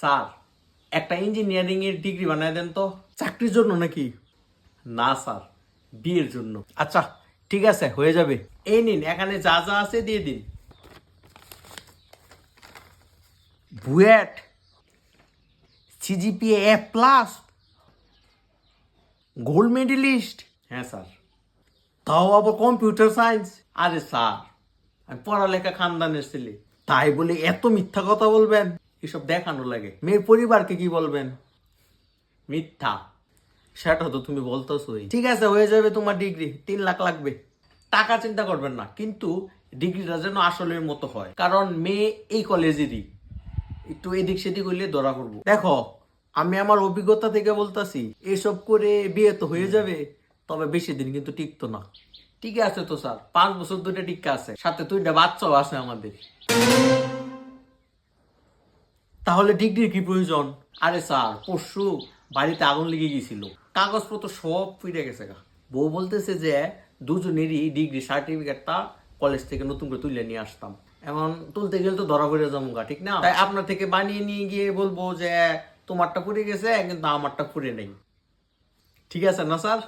Sir একটা engineering এর degree বানায় দেন তো। চাকরির জন্য নাকি? না স্যার, বিয়ের জন্য। আচ্ছা ঠিক আছে, হয়ে যাবে। এই নিন, এখানে যা যা আছে দিয়ে দিন। BUET, CGPA A+, gold medalist. হ্যাঁ স্যার। তাও আবার কম্পিউটার সায়েন্স। আরে স্যার, আমি পড়ালেখা খানদানের ছেলে, তাই বলে এত মিথ্যা কথা বলবেন? এসব দেখানো লাগে। মেয়ের পরিবারকে কি বলবেন? মিথ্যা। সেটা তো তুমি বলতেছোই। ঠিক আছে, হয়ে যাবে তোমার ডিগ্রি। 3 লাখ লাগবে। টাকা চিন্তা করবেন না, কিন্তু ডিগ্রিটা যেন আসলের মতো হয়, কারণ মেয়ে এই কলেজেরই। একটু এদিক সেদিক হইলে ধরা পড়বো। দেখো, আমি আমার অভিজ্ঞতা থেকে বলতাছি, এসব করে বিয়ে তো হয়ে যাবে, তবে বেশি দিন কিন্তু টিকতো না। ঠিক আছে তো স্যার, 5 বছর ধরে টিকা আছে, সাথে 2টা বাচ্চাও আছে আমাদের। তাহলে ডিগ্রির কি প্রয়োজন? আরে স্যার, পরশু বাড়িতে আগুন লেগে গেছিল, কাগজপত্র সব পুড়ে গেছে গা। বউ বলতেছে যে দুজনেরই ডিগ্রি সার্টিফিকেটটা কলেজ থেকে নতুন করে তুলে নিয়ে আসতাম। এখন তুলতে গেলে তো ধরা পড়ে যাবো গা, ঠিক না? তাই আপনার থেকে বানিয়ে নিয়ে গিয়ে বলবো যে তোমারটা পুড়ে গেছে কিন্তু আমারটা পুড়ে নেই। ঠিক আছে না স্যার?